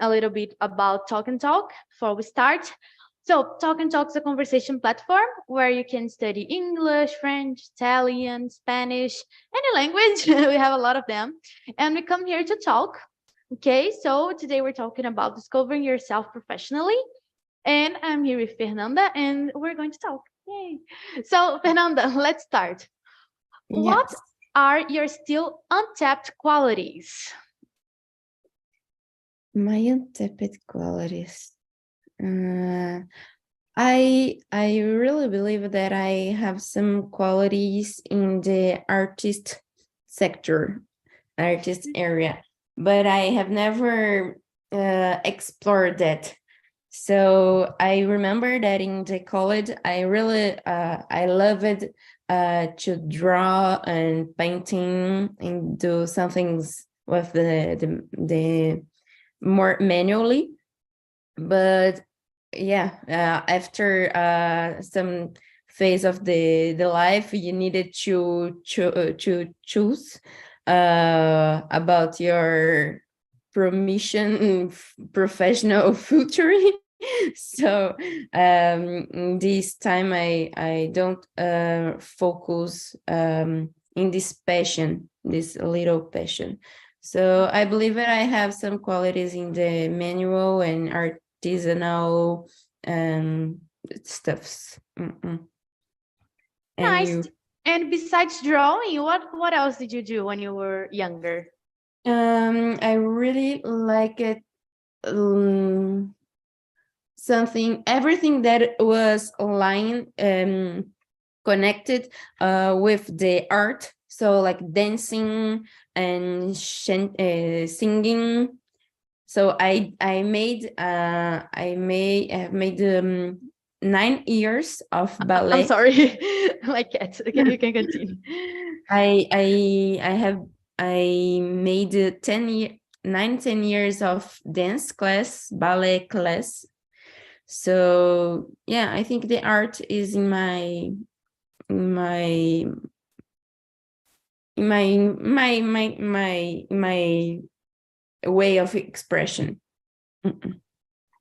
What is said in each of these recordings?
a little bit about Talk and Talk before we start. So, Talk and Talk is a conversation platform where you can study English, French, Italian, Spanish, any language. We have a lot of them. And we come here to talk. Okay, so today we're talking about discovering yourself professionally. And I'm here with Fernanda, and we're going to talk. Yay. So, Fernanda, let's start. What Yes, are your still untapped qualities? my untapped qualities. I really believe that I have some qualities in the artist area, but I have never explored that. So I remember that in the college, I loved to draw and painting and do some things with the more manually. But yeah, after some phase of the life, you needed to choose about your professional future. So this time I don't focus in this little passion. So I believe that I have some qualities in the manual and artisanal stuffs. And Nice. you? And besides drawing, what else did you do when you were younger? I really like it. Everything that was online connected with the art, so like dancing and singing. So I may have made 9 years of I'm ballet. sorry, my cat. Okay, you can continue. I made 10 years of dance class, ballet class. So yeah, I think the art is my my way of expression. Mm-mm.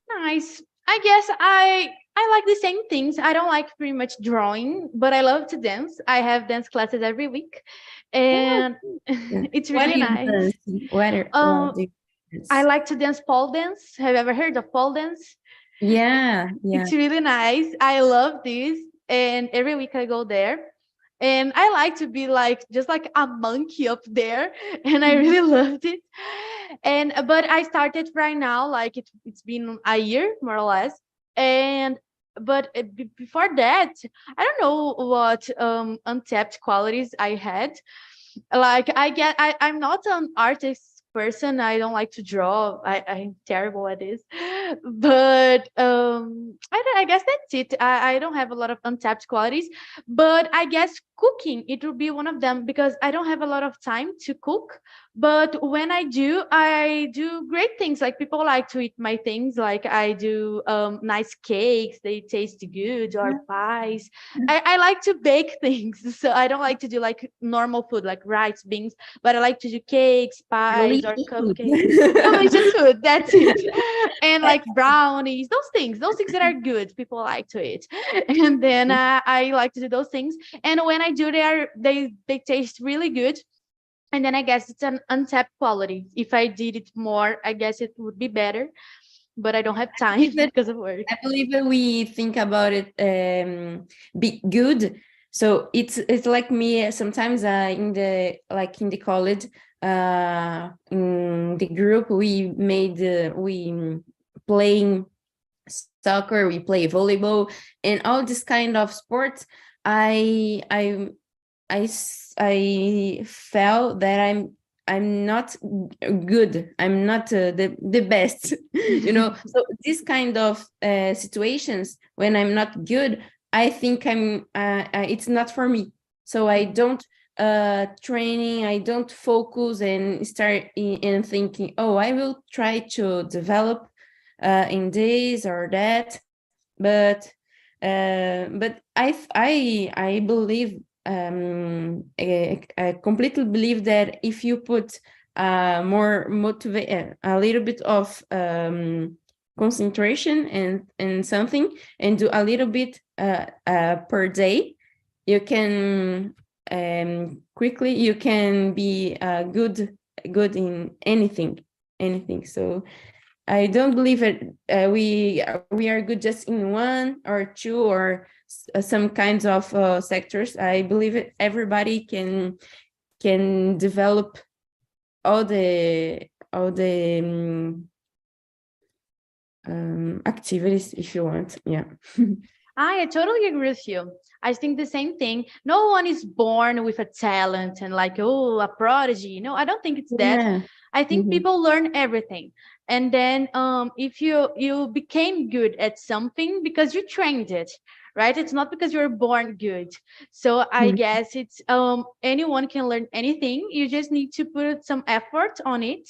Nice. I guess I like the same things. I don't like pretty much drawing, but I love to dance. I have dance classes every week, Oh, and yeah. it's What really do you nice. dance? What Um, do you I dance? like to dance pole dance. Have you ever heard of pole dance? Yeah. It's really nice. I love this. And every week I go there. And I like to be like just like a monkey up there. And I really loved it. And but I started right now, like it's been a year more or less. And but before that, I don't know what untapped qualities I had. Like I'm not an artist person. I don't like to draw. I'm terrible at this. But I guess that's it. I don't have a lot of untapped qualities, but I guess cooking it will be one of them because I don't have a lot of time to cook. But when I do great things. Like people like to eat my things. Like I do nice cakes, they taste good, or pies. I like to bake things, so I don't like to do like normal food like rice, beans, but I like to do cakes, pies, or Delicious food. cupcakes. Delicious food, that's it. And like brownies, those things that are good, people like to eat. And then I like to do those things. And when I do, they taste really good. And then I guess it's an untapped quality. If I did it more, I guess it would be better. But I don't have time because of work. I believe that we think about it be good. So it's like me sometimes in the college in the group we playing soccer, we play volleyball and all this kind of sports. I felt that I'm not good. I'm not the best, So this kind of situations when I'm not good, I think it's not for me. So I don't training. I don't focus and start in thinking. Oh, I will try to develop in this or that, but I believe I completely believe that if you put more motivate, a little bit of concentration and something, and do a little bit per day, you can quickly you can be good in anything. So I don't believe it. We are good just in one or two or some kinds of sectors. I believe it. Everybody can develop all the activities if you want. Yeah. I totally agree with you. I think the same thing. No one is born with a talent and like, oh, a prodigy. No, I don't think it's that. Yeah. I think Mhm. people learn everything. And then if you became good at something because you trained it, right? It's not because you're born good. So I Mhm. guess it's anyone can learn anything. You just need to put some effort on it,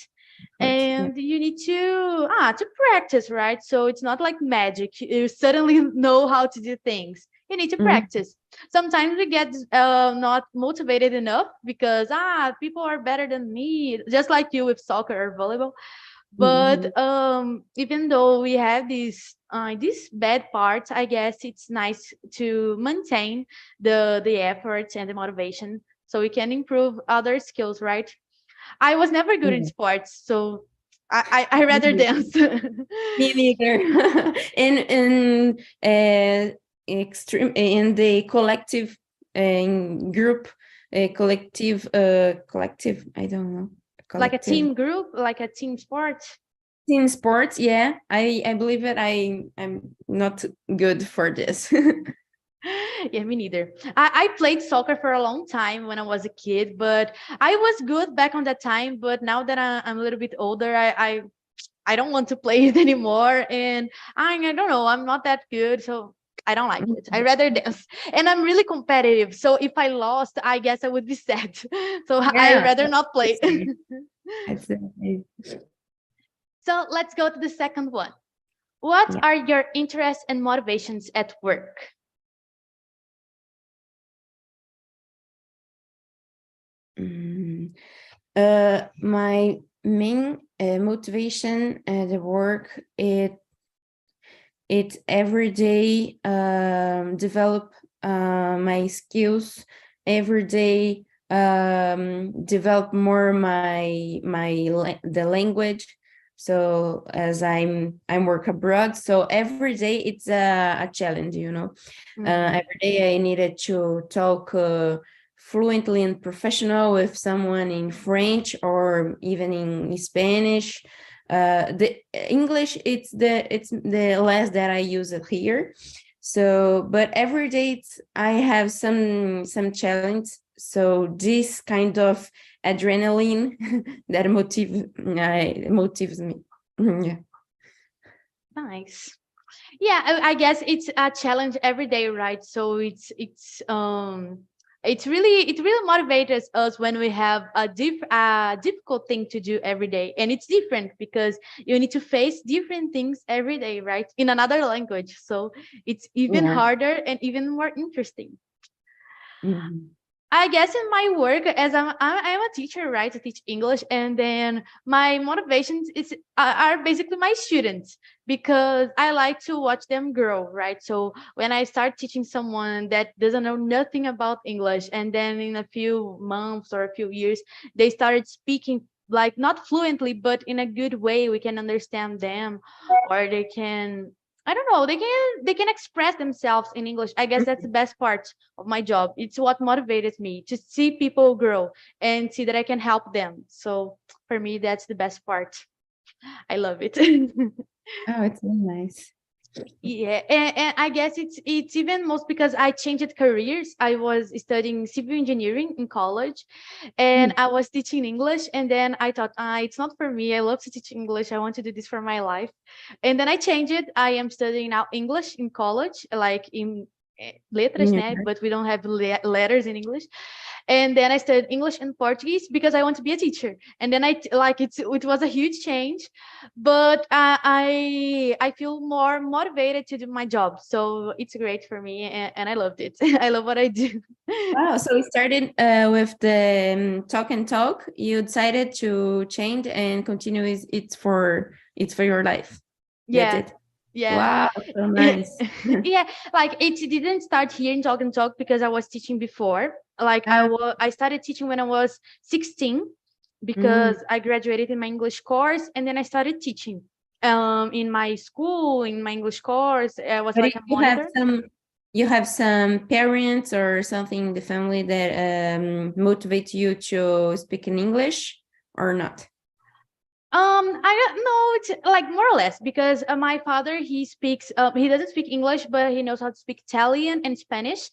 Yeah. and you need to practice, right? So it's not like magic, you suddenly know how to do things. You need to Mhm. practice. Sometimes we get not motivated enough because people are better than me, just like you with soccer or volleyball. But Mhm. even though we have these bad parts, I guess it's nice to maintain the efforts and the motivation so we can improve other skills, right? I was never good in Yeah. sports, so I rather Me dance. me neither. In extreme in the collective group, collective. I don't know, Like a collective team group, like a team sport. team sports. Yeah, I believe it. I'm not good for this. Yeah, me neither. I played soccer for a long time when I was a kid, but I was good back on that time. But now that I'm a little bit older, I don't want to play it anymore. And I don't know, I'm not that good. So I don't like it. I rather dance. And I'm really competitive. So if I lost, I guess I would be sad. So I Yeah, rather not play. exactly. So let's go to the second one. What Yeah. are your interests and motivations at work? Mm. My main motivation at the work, it every day develop my skills, every day develop more the language. So as I'm work abroad, so every day it's a challenge, you know. Mhm. Every day I needed to talk fluently and professional with someone in French or even in Spanish. The English, it's the less that I use it here. So but every day I have some challenge. So this kind of adrenaline that motives me. Yeah. Nice. Yeah, I guess it's a challenge every day, right? So it really motivates us when we have a difficult thing to do every day, and it's different because you need to face different things every day, right? In another language, so it's even Yeah. harder and even more interesting. Mhm. I guess in my work, as I'm a teacher, right? I teach English, and then my motivations are basically my students because I like to watch them grow, right? So when I start teaching someone that doesn't know nothing about English, and then in a few months or a few years, they started speaking like not fluently, but in a good way, we can understand them, or they can. I don't know. They can express themselves in English. I guess that's the best part of my job. It's what motivated me to see people grow and see that I can help them. So for me, that's the best part. I love it. Oh, it's very nice. Yeah, and I guess it's even most because I changed careers. I was studying civil engineering in college, and Mm. I was teaching English. And then I thought, it's not for me. I love to teach English. I want to do this for my life. And then I changed it. I am studying now English in college, like in letras, Yeah. né? But we don't have letters in English. And then I studied English and Portuguese because I want to be a teacher. And then it was a huge change, but I feel more motivated to do my job. So it's great for me, and I loved it. I love what I do. Wow. So we started with the talk and talk. You decided to change and continue it's for your life. That's Yeah. it. Yeah. Wow. So nice. Yeah, like it didn't start here in Talk and Talk because I was teaching before. Like Ah, I started teaching when I was 16 mm. because I graduated in my English course, and then I started teaching in my school in my English course. I was But like if a monitor. you have some parents or something in the family that motivate you to speak in English or not? I don't know. It's like more or less because my father he doesn't speak English, but he knows how to speak Italian and Spanish.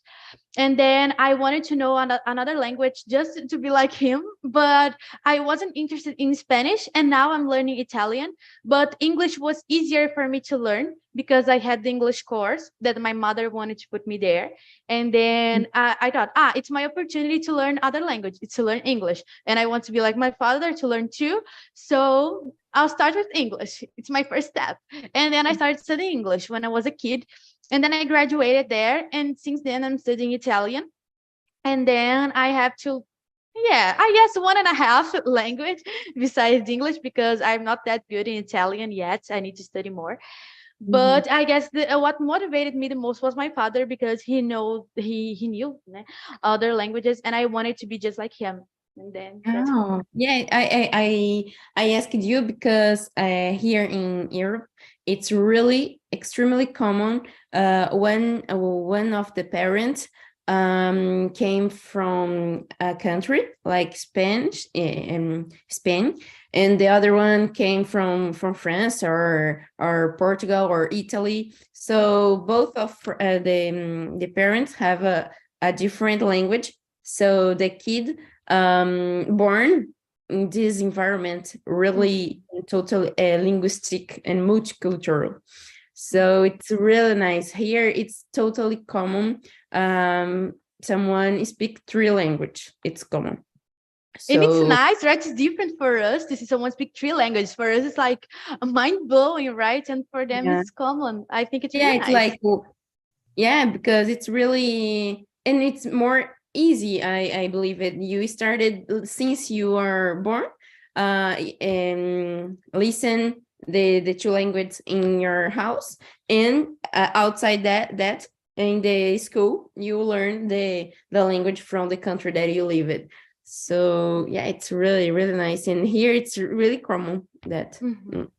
And then I wanted to know another language just to be like him, but I wasn't interested in Spanish, and now I'm learning Italian. But English was easier for me to learn because I had the English course that my mother wanted to put me there. And then I thought, it's my opportunity to learn other language. It's to learn English, and I want to be like my father to learn too. So I'll start with English. It's my first step. And then I started studying English when I was a kid, and then I graduated there, and since then I'm studying Italian. And then I have to, yeah, I guess one and a half language besides English because I'm not that good in Italian yet. I need to study more. Mhm. But I guess what motivated me the most was my father because he knew other languages, and I wanted to be just like him. And then that's why. Oh, yeah. I asked you because here in Europe, it's really extremely common when one of the parents came from a country like Spain, and the other one came from France or Portugal or Italy. So both of the parents have a different language. So the kid born in this environment really totally linguistic and multicultural, so it's really nice. Here it's totally common, someone speak three language, it's common. And it's So nice, right? It's different for us to see someone speak three languages. For us, it's like mind blowing, right? And for them, yeah, it's common. I think it's yeah, really it's nice. like, yeah, because it's really, and it's more easy. I believe it. You started since you are born, and listen the two languages in your house, and outside that in the school you learn the language from the country that you live in. So yeah, it's really really nice, and here it's really common that. Mhm.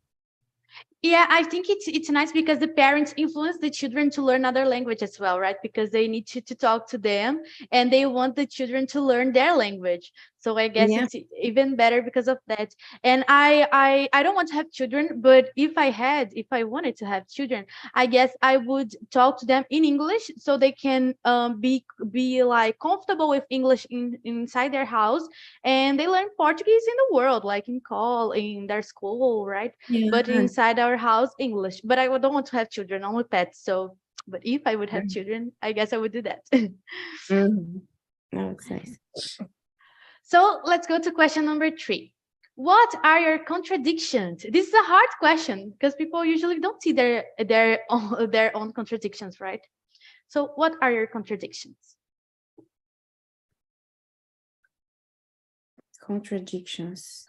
Yeah, I think it's nice because the parents influence the children to learn other language as well, right? Because they need to talk to them, and they want the children to learn their language. So I guess Yeah. it's even better because of that. And I don't want to have children, but if I wanted to have children, I guess I would talk to them in English so they can be like comfortable with English inside their house, and they learn Portuguese in the world, like in call in their school, right? But Yeah. inside our house, English. But I don't want to have children, only pets. So, but if I would have children, I guess I would do that. Mhm. No, it's nice. So let's go to question number 3. What are your contradictions? This is a hard question because people usually don't see their own contradictions, right? So what are your contradictions? Contradictions.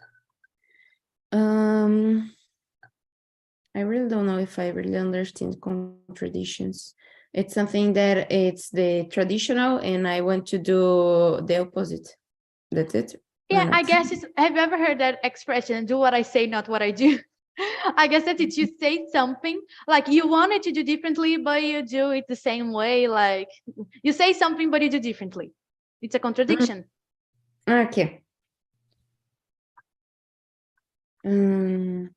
I really don't know if I really understand contradictions. It's something that it's the traditional, and I want to do the opposite. That's it, or Yeah, I not? guess have you ever heard that expression, do what I say, not what I do? I guess that it's you say something like you wanted to do differently, but you do it the same way. Like you say something, but you do differently. It's a Mm, contradiction. okay. Um,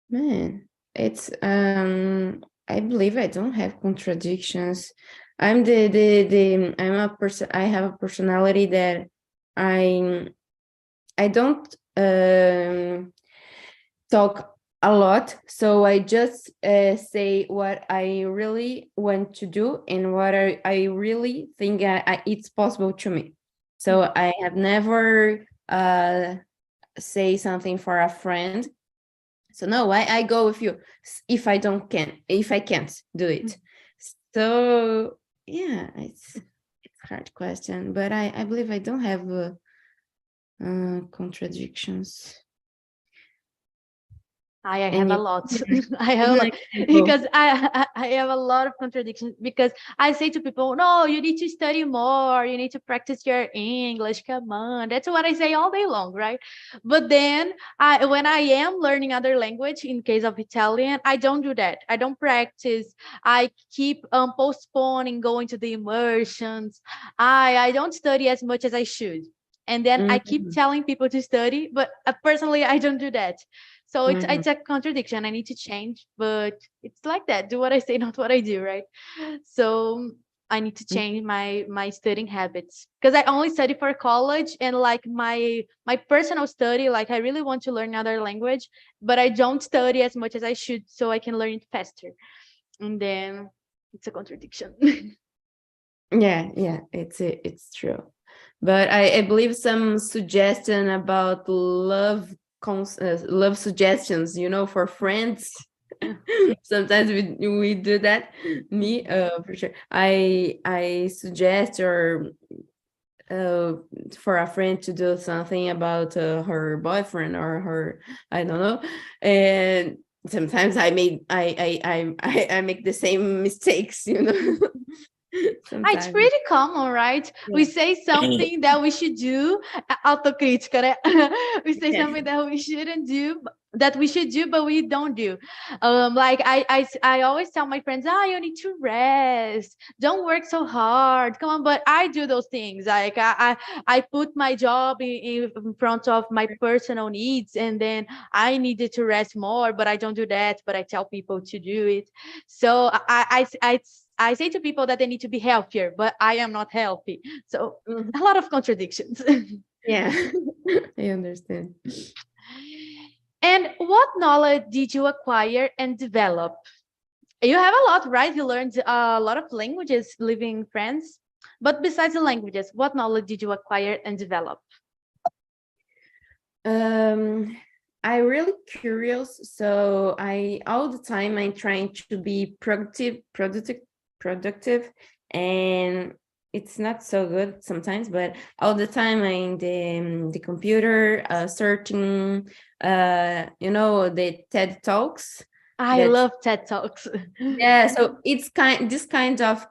Man, it's I believe I don't have contradictions. I'm the I'm a person. I have a personality that I don't talk a lot. So I just say what I really want to do and what I really think it's possible to me. So I have never say something for a friend. So no, I go with you if if I can't do it. So yeah, it's a hard question, but I believe I don't have contradictions. I have a lot. I Give have a an lot example. because I have a lot of contradictions because I say to people, no, you need to study more. You need to practice your English. Come on. That's what I say all day long, right? But then when I am learning other language, in case of Italian, I don't do that. I don't practice. I keep postponing going to the immersions. I don't study as much as I should. And then I keep Mhm, telling people to study, but personally, I don't do that. So mhm, it's a contradiction. I need to change, but it's like that. Do what I say, not what I do, right? So I need to change my studying habits because I only study for college and like my personal study. Like I really want to learn another language, but I don't study as much as I should, so I can learn it faster. And then it's a contradiction. yeah, it's true. But I believe some suggestion about love suggestions, for friends. Sometimes we do that. Me, for sure. I suggest or uh, for a friend to do something about her boyfriend or her, I don't know, and sometimes I make the same mistakes. It's Sometimes. pretty common, right? We Yeah. say something that we should do, autocrítica, né? We say Yeah. something that we shouldn't do, that we should do, but we don't do. Like I always tell my friends, you need to rest. Don't work so hard. Come on, but I do those things. Like I put my job in front of my personal needs, and then I needed to rest more, but I don't do that. But I tell people to do it. So I say to people that they need to be healthier, but I am not healthy. So Mhm. a lot of contradictions. Yeah. I understand. And what knowledge did you acquire and develop? You have a lot, right? You learned a lot of languages living in France. But besides the languages, what knowledge did you acquire and develop? Um, I really curious, so I all the time I'm trying to be productive, and it's not so good sometimes. But all the time I'm in the computer, searching, the TED Talks. I That's love TED Talks. yeah. So it's this kind of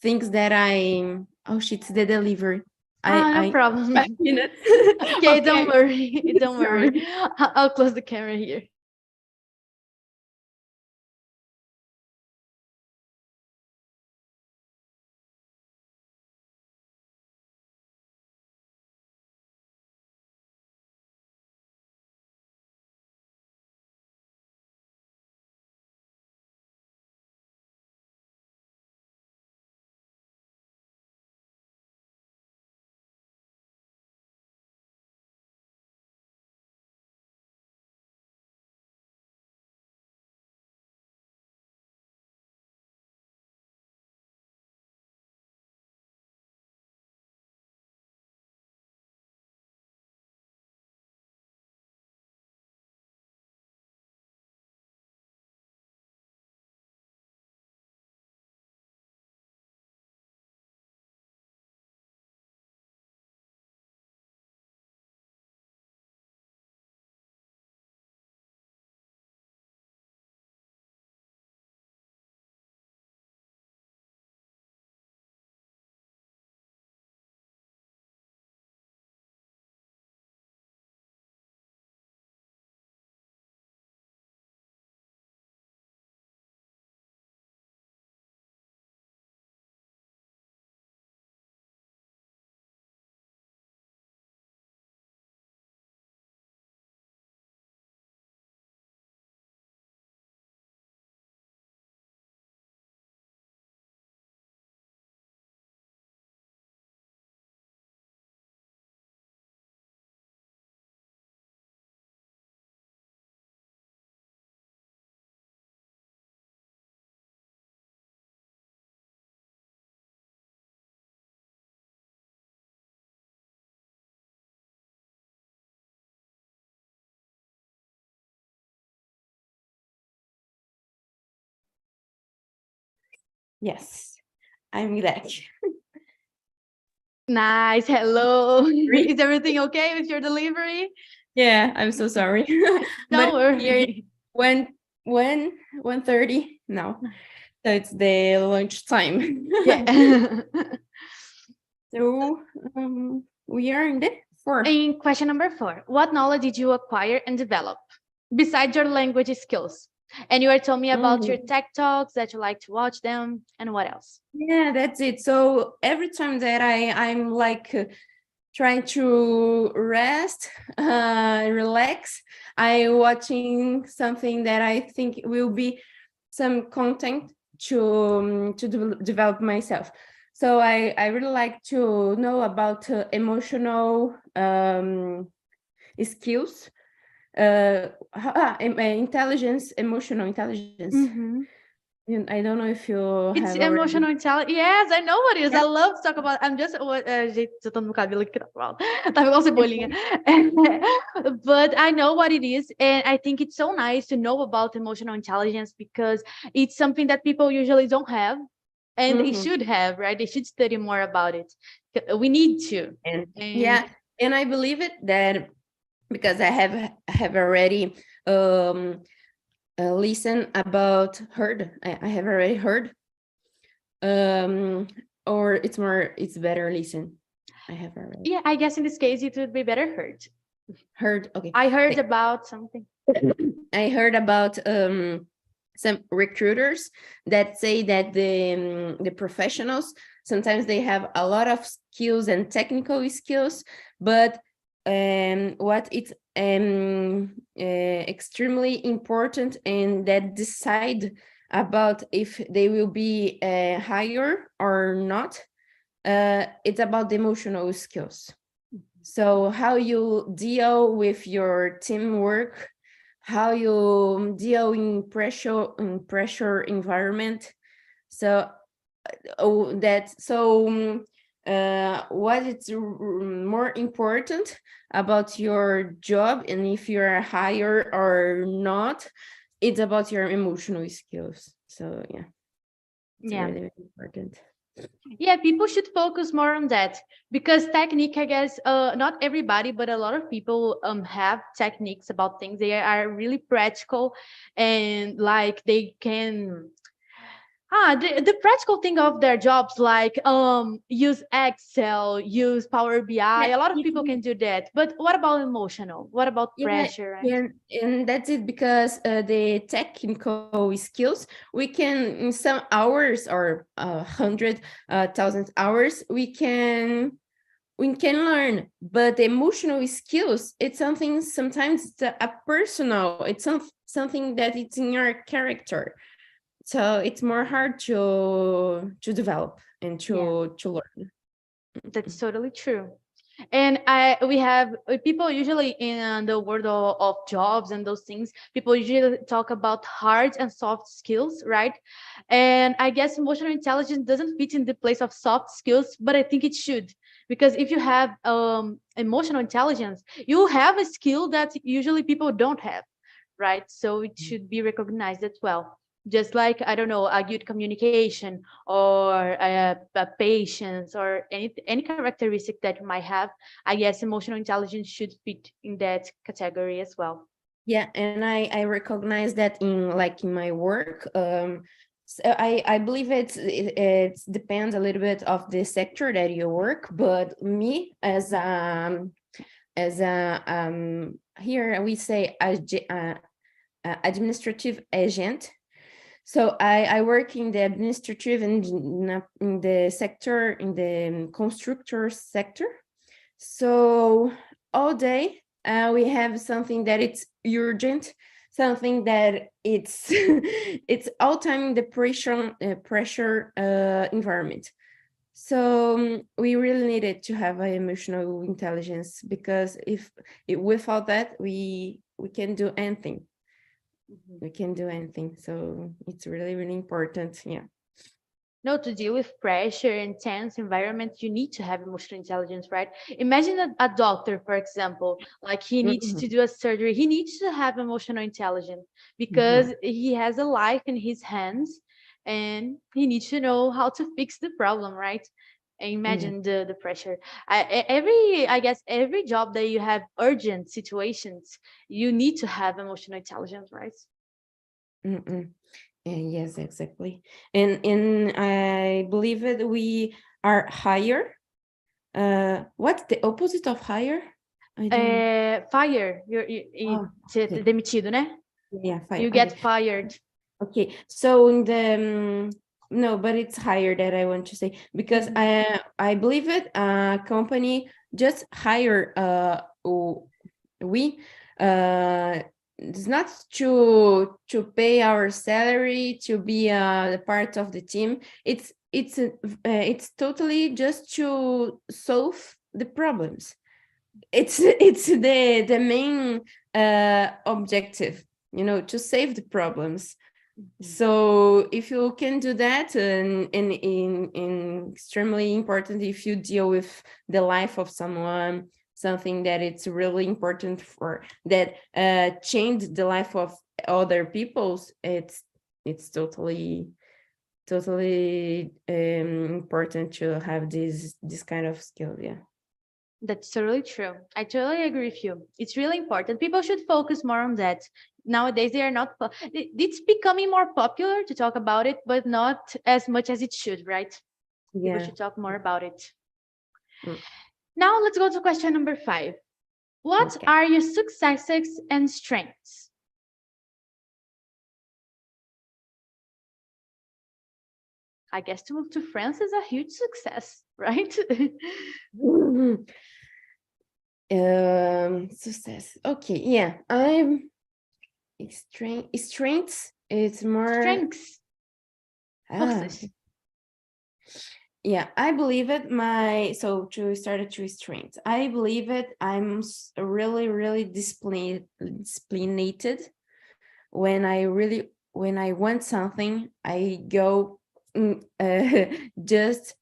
things that I. Oh shit! It's the delivery. No I problem. 5 minutes. Okay, don't Okay. worry. Don't worry. Sorry. I'll close the camera here. Yes, I'm back. Nice. Hello. Sorry. Is everything okay with your delivery? Yeah, I'm so sorry. Don't But here worry. when 1:30 now. So it's the lunch time. Yeah. So we are in the 4. And question number 4, what knowledge did you acquire and develop besides your language skills? And you were telling me about your Mhm. tech talks that you like to watch them, and what else? Yeah, that's it. So every time that I'm like trying to rest, relax, I watching something that I think will be some content to develop myself. So I really like to know about emotional skills, intelligence, emotional intelligence. Mhm. And I don't know if you It's have already. emotional intelligence. Yes, I know what it is. Yeah. I love to talk about. I'm just gente, tô no cabelo aqui, tá Tava igual cebolinha. But I know what it is, and I think it's so nice to know about emotional intelligence because it's something that people usually don't have, and they Mhm. should have, right? They should study more about it. We need to. And And yeah, and I believe it that because I have already um listened about heard. I have already heard, um or it's better listen. I have already yeah, I guess in this case it would be better heard. heard. Okay. I heard Like, about something. I heard about some recruiters that say that the professionals sometimes they have a lot of skills and technical skills, but what it's extremely important and that decide about if they will be hired or not, it's about the emotional skills. So how you deal with your teamwork, how you deal in pressure environment. So what is more important about your job and if you're hired or not, it's about your emotional skills. So yeah, it's Yeah. really important. Yeah, people should focus more on that because technique, I guess, not everybody, but a lot of people have techniques about things. They are really practical and like they can the practical thing of their jobs like use Excel, use Power BI. Yeah, A lot of people can do that. But what about emotional? What about yeah, pressure, right? and that's it because the technical skills we can in some hours or 100,000 hours we can learn, but the emotional skills it's something sometimes it's a personal, it's something that it's in your character, so it's more hard to develop and Yeah, to learn. that's totally true. And we have people usually in the world of jobs and those things, people usually talk about hard and soft skills, right? And I guess emotional intelligence doesn't fit in the place of soft skills, but I think it should, because if you have emotional intelligence, you have a skill that usually people don't have, right? So it should be recognized as well. Just like, I don't know, a good communication or a patience or any characteristic that you might have, I guess emotional intelligence should fit in that category as well. Yeah, and I recognize that in my work. So I believe it depends a little bit of the sector that you work, but me as a here we say administrative agent. So I work in the administrative and in the sector in the constructor sector. So all day we have something that it's urgent, something that it's it's all time in the pressure environment. So we really needed to have an emotional intelligence because if without that we can do anything. Mhm. We can do anything. So it's really really important. Yeah. No, to deal with pressure and tense environments, you need to have emotional intelligence, right? Imagine a doctor, for example, like he needs to Mhm. do a surgery. He needs to have emotional intelligence Mhm. because he has a life in his hands and he needs to know how to fix the problem, right? And Yeah. imagine the pressure. I guess every job that you have urgent situations, you need to have emotional intelligence, right? Mm-mm. Yes, exactly. And I believe that we are higher. What's the opposite of higher? I don't. Fire, Oh, ser okay. demitido, né? Yeah, fire. You Okay. get fired. Okay. So in the no, but it's higher that I want to say because Mhm. I believe it. Company just hire we it's not to pay our salary to be the part of the team. It's totally just to solve the problems. It's the main objective, to save the problems. Mhm. So if you can do that, and in extremely important, if you deal with the life of someone, something that it's really important for that change the life of other people's, it's totally important to have this kind of skill. Yeah. That's totally true. I totally agree with you. It's really important. People should focus more on that. Nowadays, they are not. It's becoming more popular to talk about it, but not as much as it should, right? People Yeah. should talk more about it. Mm, Now, let's go to question number 5. What okay. are your successes and strengths? I guess to move to France is a huge success, right? Success. Okay. Yeah. I'm strengths. It's more. Strengths, Ah, forças. yeah, I believe it. To start at two strengths, I believe it. I'm really, really disciplined. When I want something, I go just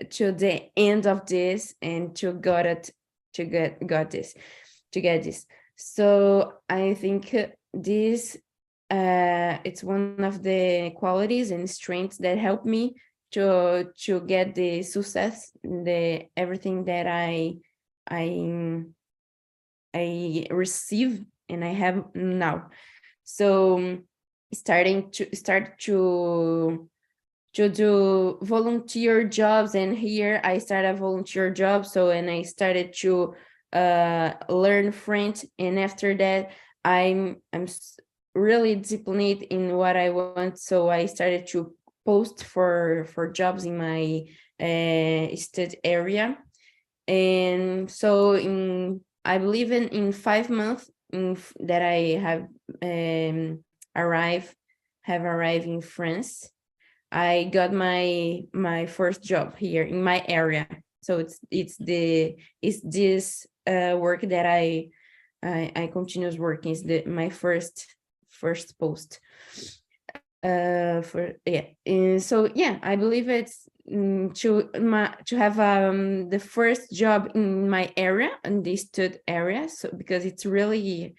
to the end of this and got this to get this. So I think this it's one of the qualities and strengths that help me to get the success, the everything that I I receive and I have now. So starting to start to do volunteer jobs, and here I started a volunteer job. So and I started to learn French, and after that really disciplined in what I want. So I started to post for jobs in my state area. And so I believe in 5 months that I arrived have arrived in France, I got my first job here in my area. So it's this work that I continues working. Is the my first post. For yeah. And so yeah, I believe it's to have the first job in my area, in the stud area. So because it's really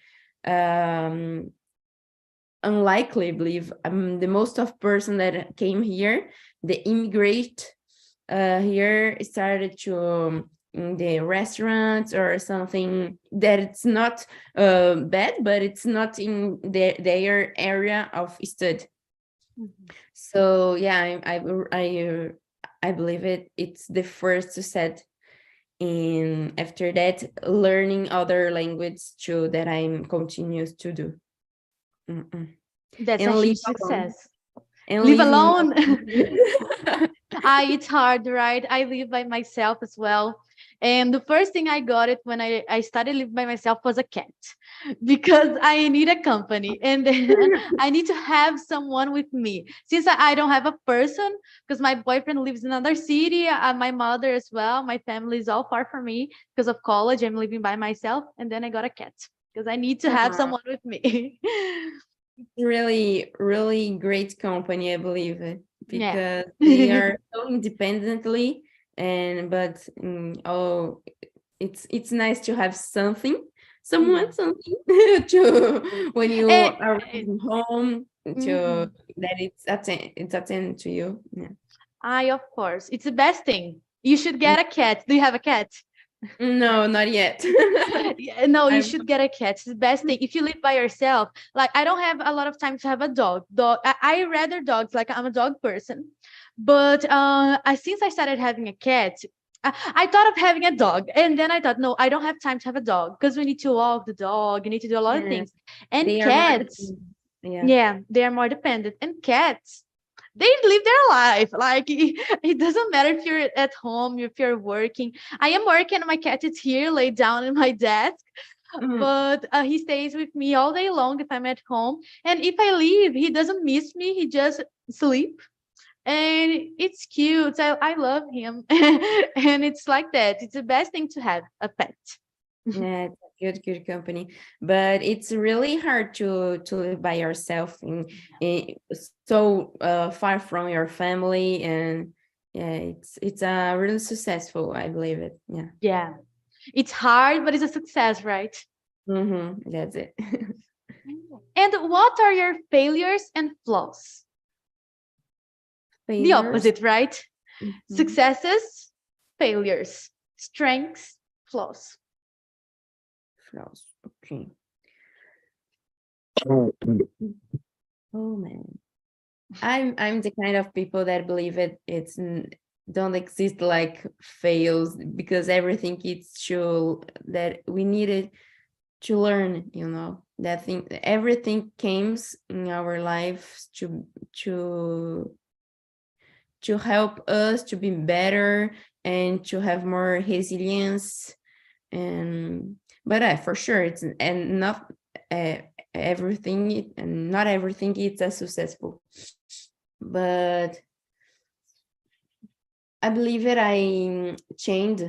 unlikely, I believe. The most of person that came here, the immigrate here started to in the restaurants or something that it's not bad, but it's not in their area of stud. Mhm. So yeah, I believe it's the first to set. And after that, learning other language too, that I'm continuous to do. Mm-mm. That's a And live huge alone. success. And Live live alone. alone. It's hard, right? I live by myself as well. And the first thing I got it when I started living by myself was a cat because I need a company and then I need to have someone with me. Since I don't have a person because my boyfriend lives in another city, my mother as well, my family is all far from me because of college. I'm living by myself and then I got a cat because I need to have Aw, someone with me. really, really great company, I believe, Yeah. because they are so independently, and but it's nice to have someone Yeah. something to when you And, are home to mhm. that it's attend to you. Yeah. I, of course, it's the best thing. You should get a cat. Do you have a cat? No, not yet. Yeah, no, you I'm should get a cat. It's the best thing. If you live by yourself, like I don't have a lot of time to have a dog. I rather dogs. Like I'm a dog person, but since I started having a cat, I thought of having a dog, and then I thought, no, I don't have time to have a dog because we need to walk the dog. You need to do a lot of yeah, things. And they are more cats, dependent. Yeah. yeah, they are more dependent. And cats, they live their life. Like it doesn't matter if you're at home, if you're working. I am working, my cat is here, laid down in my desk, Mhm. but he stays with me all day long if I'm at home. And if I leave, he doesn't miss me. He just sleep. And it's cute. I love him. And it's like that. It's the best thing to have a pet. Yeah, it's a good company, but it's really hard to live by yourself in so far from your family, and yeah, it's really successful. I believe it. Yeah, Yeah. It's hard, but it's a success, right? that's it. And what are your failures and flaws? The Failures. opposite, right? Mhm. Successes, failures, strengths, flaws. Flaws. Okay. Oh man. I'm the kind of people that believe don't exist like fails, because everything is true that we needed to learn, that thing, everything comes in our lives to help us to be better and to have more resilience. And but for sure it's and not uh, and not everything is as successful, but I believe it. I changed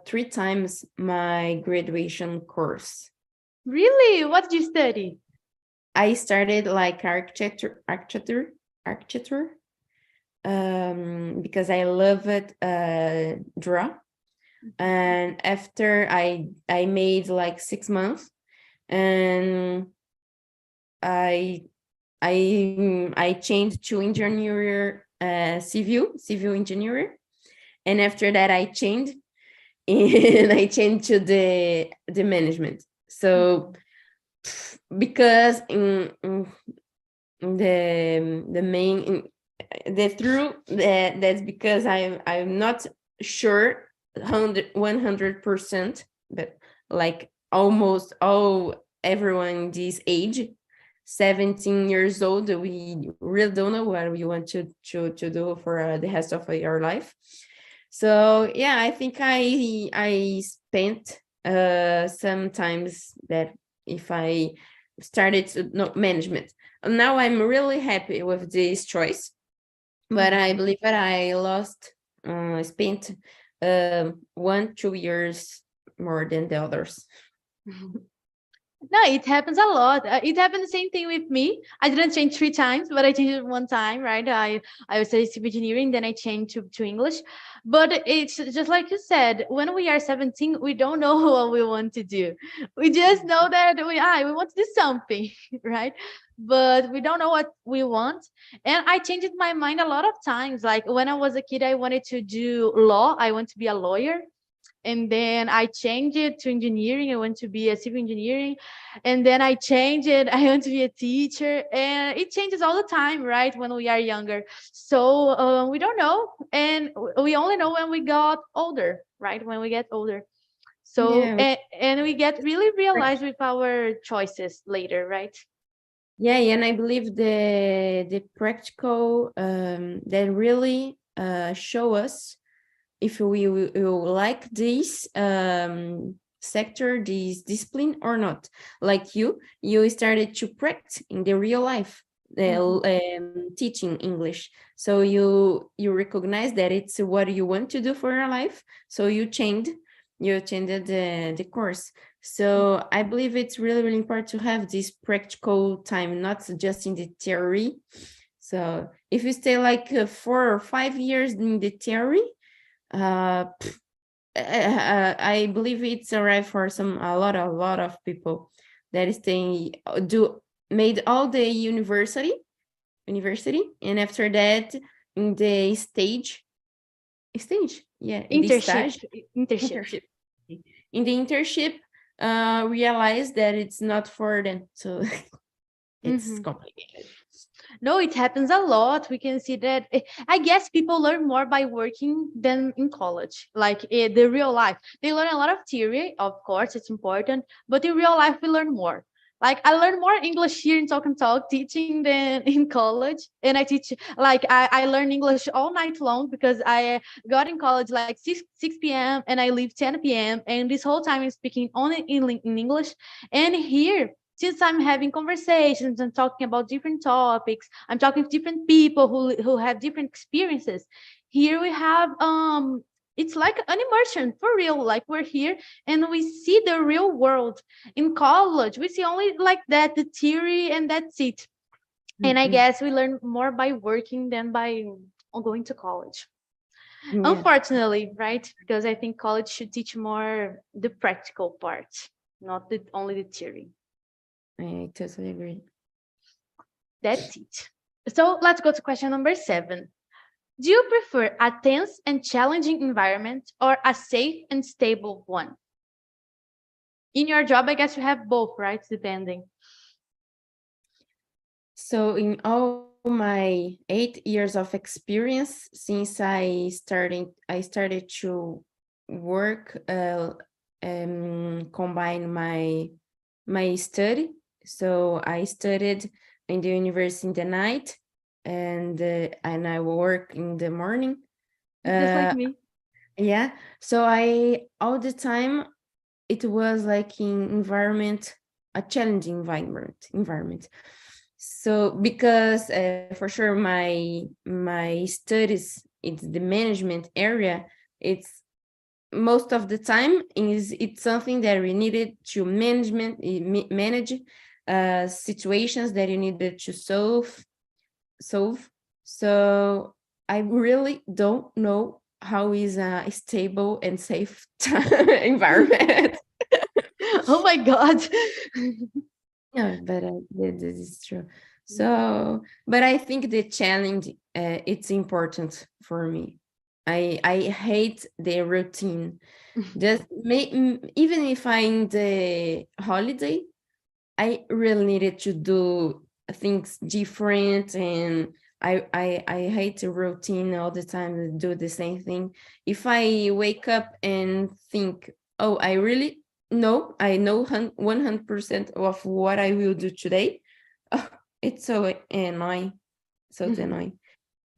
3 times my graduation course. Really? What did you study? I started like architecture, because I love it, draw. And after I made like 6 months, and I I changed to engineer, civil engineer, and after that I changed and I changed to the management. So Mhm. because the main the through that's because I'm not sure 100%, but like almost all everyone this age, 17 years old, we really don't know what we want to do for the rest of our life. So yeah, I think I spent sometimes that if I started to no management. Now I'm really happy with this choice, but I Mhm. believe that I spent 1-2 years more than the others. No, it happens a lot. It happened the same thing with me. I didn't change 3 times, but I changed it one time, right? I studied civil engineering, then I changed to English. But it's just like you said, when we are 17, we don't know what we want to do. We just know that we want to do something, right? But we don't know what we want. And I changed my mind a lot of times. Like when I was a kid, I wanted to do law. I want to be a lawyer, and then I changed it to engineering. I want to be a civil engineering, and then I changed it. I want to be a teacher, and it changes all the time, right? When we are younger, so we don't know, and we only know when we got older, right? When we get older, so Yeah, and we get really realized with our choices later, right? yeah, and I believe the practical that really show us if we like this sector, this discipline or not. Like you started to practice in the real life, Mhm. teaching English. So you recognize that it's what you want to do for your life. So you changed the course. So I believe it's really, really important to have this practical time, not just in the theory. So if you stay like 4 or 5 years in the theory, uh I believe it's alright for a lot of people that is staying made all the university, and after that in the in the Internship. stage Internship. internship in the internship realize that it's not for them, so it's complicated. No, it happens a lot. We can see that. I guess people learn more by working than in college. Like the real life, they learn a lot of theory. Of course, it's important, but in real life, we learn more. Like I learn more English here in Talk and Talk teaching than in college, and I teach like I learn English all night long because I got in college like 6 p.m. and I leave 10 p.m. and this whole time I'm speaking only in English. And here, since I'm having conversations and talking about different topics, I'm talking to different people who have different experiences. Here we have it's like an immersion for real. Like we're here and we see the real world. In college, we see only like that, the theory, and that's it. And I guess we learn more by working than by going to college. Yeah. Unfortunately, right? Because I think college should teach more the practical part, not only the theory. I totally agree. That's it. So let's go to question number 7. Do you prefer a tense and challenging environment or a safe and stable one? In your job, I guess you have both, right? Depending. So in all my 8 years of experience since I started to work, combine my study. So I studied in the university in the night, and I work in the morning. Just like me. Yeah. So I all the time it was like a challenging environment. So because for sure my studies, it's the management area, it's most of the time it's something that we needed to manage situations that you needed to solve. So I really don't know how is a stable and safe environment. Oh my God. Yeah, but this is true. So, but I think the challenge, it's important for me. I hate the routine. Even if I'm the holiday, I really needed to do things different, and I hate the routine all the time, do the same thing. If I wake up and think, oh, I know 100% of what I will do today, oh, it's so annoying, so annoying.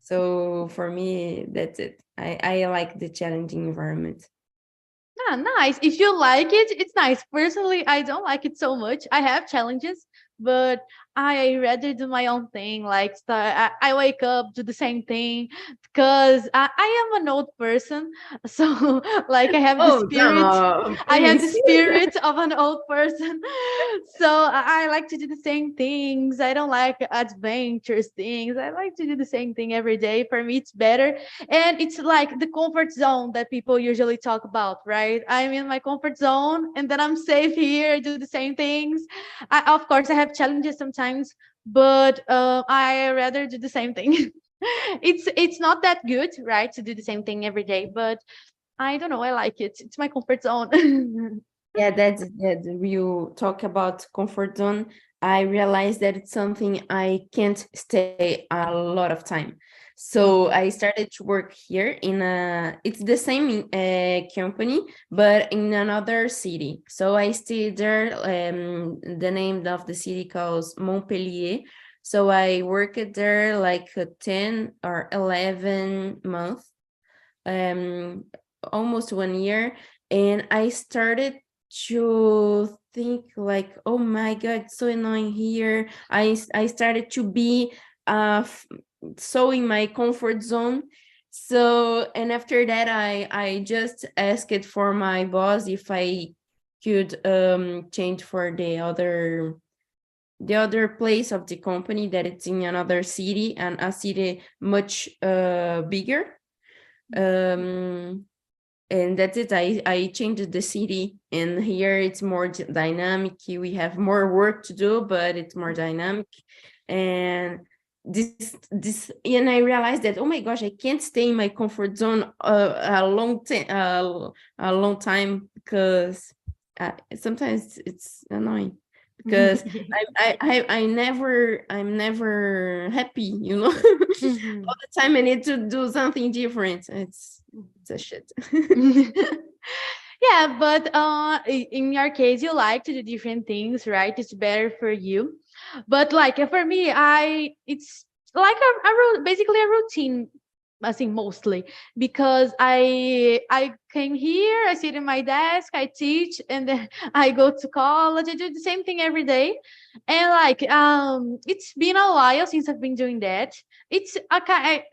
So for me, that's it. I like the challenging environment. Ah, nice. If you like it, it's nice. Personally, I don't like it so much. I have challenges, but I rather do my own thing. Like I wake up, do the same thing, because I am an old person. So like I have the Oh, spirit. no, I have the please. spirit of an old person. So I like to do the same things. I don't like adventurous things. I like to do the same thing every day. For me, it's better. And it's like the comfort zone that people usually talk about, right? I'm in my comfort zone and then I'm safe here, do the same things. Of course, I have challenges sometimes, but I rather do the same thing. It's not that good, right, to do the same thing every day, but I don't know, I like it. It's my comfort zone. Yeah, that's that. You talk about comfort zone. I realized that it's something I can't stay a lot of time. So I started to work here it's the same company, but in another city. So I stayed there. The name of the city calls Montpellier. So I worked there like 10 or 11 months, almost 1 year. And I started to think like, oh my God, it's so annoying here. I started to be so in my comfort zone. So, and after that, I just asked for my boss if I could change for the other place of the company, that it's in another city, and a city much bigger. and that's it. I changed the city, and here it's more dynamic. We have more work to do, but it's more dynamic. And and I realized that, oh my gosh, I can't stay in my comfort zone a long time, because sometimes it's annoying, because I'm never happy, all the time I need to do something different. It's a shit. Yeah, but in your case, you like to do different things, right? It's better for you. But like for me, it's like basically a routine. I think mostly because I came here, I sit in my desk, I teach, and then I go to college. I do the same thing every day, and like it's been a while since I've been doing that. It's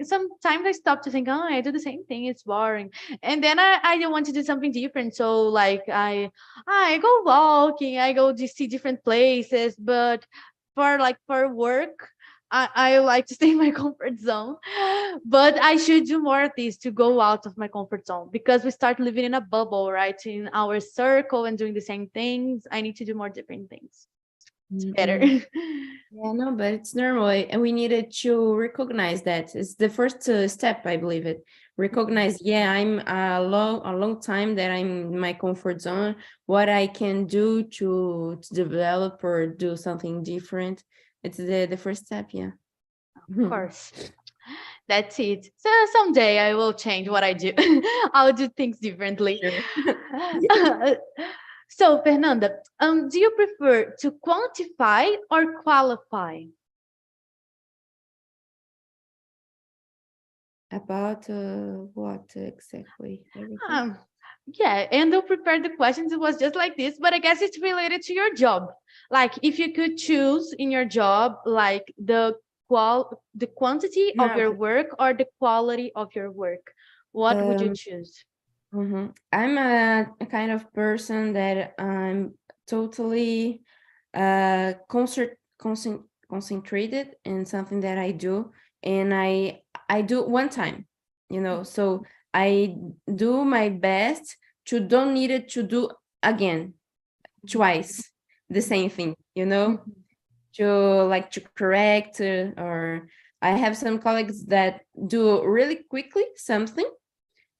sometimes I stop to think, oh, I do the same thing. It's boring, and then I don't want to do something different. So like I go walking, I go to see different places, but for work. I like to stay in my comfort zone, but I should do more of this to go out of my comfort zone because we start living in a bubble, right? In our circle and doing the same things. I need to do more different things. It's better. Yeah, no, but it's normal, and we needed to recognize that. It's the first step, I believe it. Recognize, yeah, I'm a long time that I'm in my comfort zone. What I can do to develop or do something different. It's the first step, yeah. Of course. That's it. So someday I will change what I do. I'll do things differently. Sure. So Fernanda, do you prefer to quantify or qualify? About what exactly? Everything? Yeah, and to prepare the questions, it was just like this, but I guess it's related to your job. Like if you could choose in your job, like the quantity of your Okay. work or the quality of your work, what would you choose? I'm a kind of person that I'm totally concentrated in something that I do, and I do one time, so I do my best to don't need it to do again twice the same thing, Mhm. to correct, or I have some colleagues that do really quickly something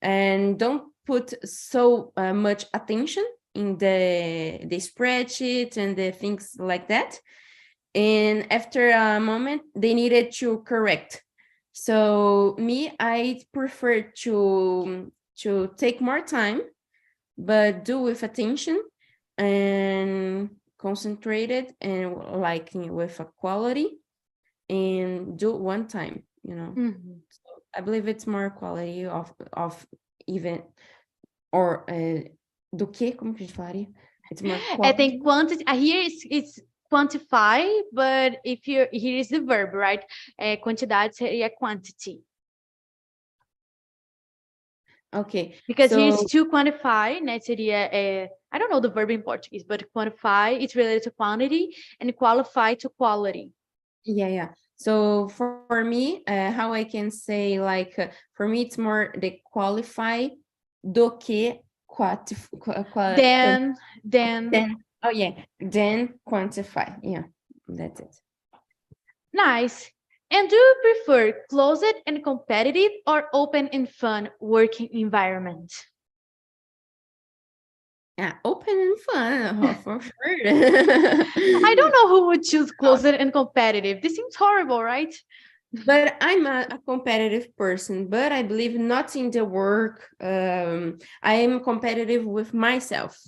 and don't put so much attention in the spreadsheet and the things like that, and after a moment they needed to correct. So me, I prefer to take more time, but do with attention and concentrated, and like with a quality, and do one time. Mhm. I believe it's more quality of even, or do que, como que a gente falaria? It's more I think quality. quantity here it's quantify, but if you here is the verb, right? Quantidade seria quantity. Okay, Because here's so to quantify, né, seria, I don't know the verb in Portuguese, but quantify, it's related to quantity, and qualify to quality. yeah. So for me, how I can say, like, for me, it's more the qualify do que Then, then, oh yeah, then quantify. Yeah, that's it. nice. And do you prefer closed and competitive or open and fun working environment? Yeah, open and fun, for sure. I don't know who would choose closed and competitive. This seems horrible, right? But I'm a competitive person, but I believe not in the work. I am competitive with myself,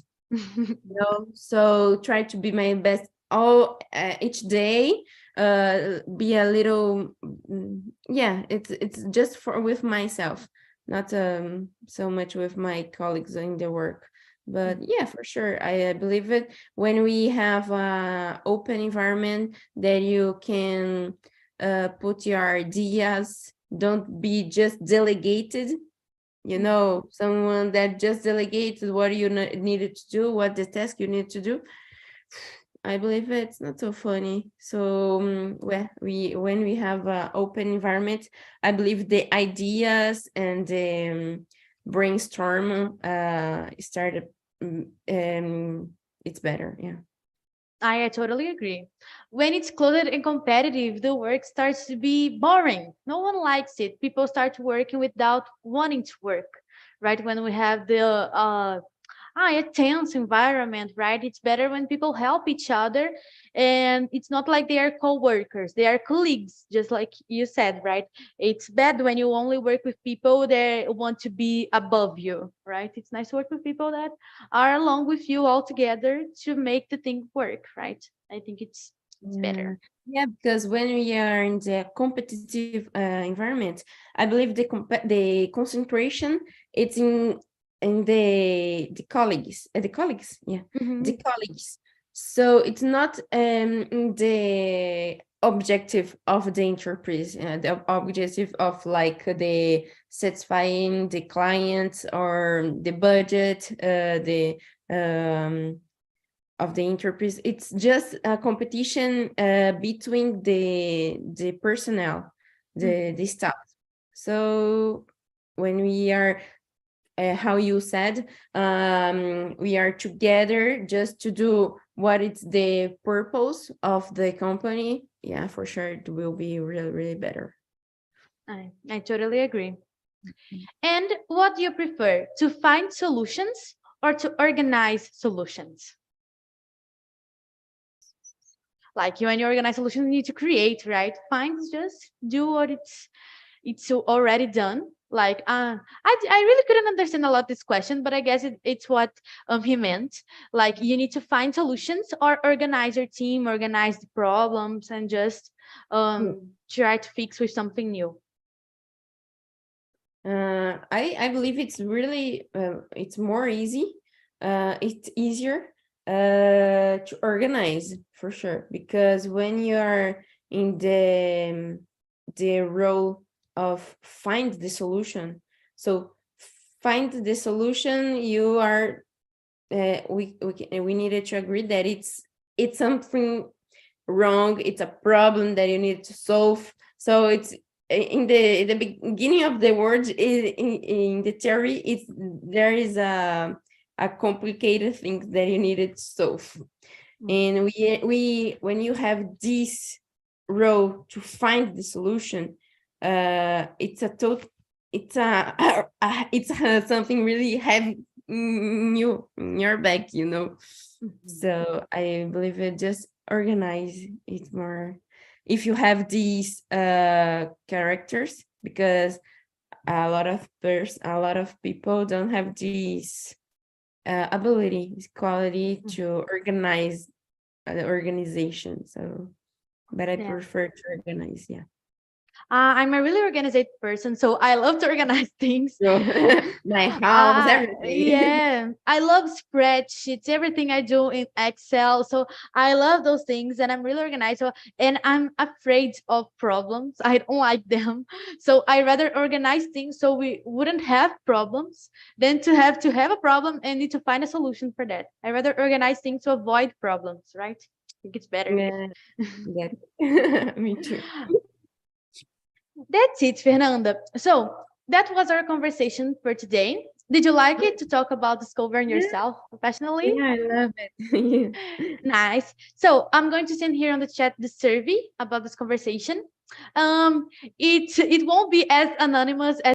so try to be my best all each day. Be a little, yeah. It's just for with myself, not so much with my colleagues in the work. But yeah, for sure, I believe it. When we have a open environment that you can put your ideas, don't be just delegated, someone that just delegated what you needed to do, what the task you need to do. I believe it's not so funny. So when we have an open environment, I believe the ideas and brainstorm started, it's better. Yeah. I totally agree. When it's closed and competitive, the work starts to be boring. No one likes it. People start working without wanting to work, right? When we have the a tense environment, right? It's better when people help each other, and it's not like they are co-workers, they are colleagues, just like you said, right? It's bad when you only work with people that want to be above you, right? It's nice to work with people that are along with you all together to make the thing work, right? I think it's Yeah, better. yeah, because when we are in the competitive environment, I believe the concentration it's in the colleagues, yeah, the Mhm. colleagues. So it's not the objective of the enterprise, the objective of like the satisfying the clients or the budget, the of the enterprise. It's just a competition between the personnel, the staff. So when we are, how you said, we are together just to do what is the purpose of the company. Yeah, for sure, it will be really, really better. I totally agree. And what do you prefer, to find solutions or to organize solutions? Like you, when you organize solutions, you need to create, right? Find is just do what it's already done. Like I really couldn't understand a lot this question, but I guess it's what he meant. Like you need to find solutions or organize your team, organize the problems, and just try to fix with something new. I believe it's really it's more easy. It's easier to organize for sure, because when you are in the role of find the solution, so find the solution, you are we needed to agree that it's something wrong, it's a problem that you need to solve. So it's in the beginning of the word, in the theory, it's there is a complicated thing that you needed to solve. And we when you have this role to find the solution, it's a total, it's it's something really heavy in your back, you know. So I believe it just organize it more if you have these characters, because a lot of people don't have this ability, this quality to organize the organization. So but I Yeah. prefer to organize, yeah. I'm a really organized person, so I love to organize things. So my house, everything. Yeah, I love spreadsheets, everything I do in Excel. So I love those things, and I'm really organized. So, and I'm afraid of problems. I don't like them. So I rather organize things so we wouldn't have problems than to have a problem and need to find a solution for that. I rather organize things to avoid problems, right? I think it's better. Yeah, get it. Me too. That's it, Fernanda. So that was our conversation for today. Did you like it to talk about discovering Yeah, yourself professionally? yeah, I love it. Nice. So I'm going to send here on the chat the survey about this conversation. It won't be as anonymous as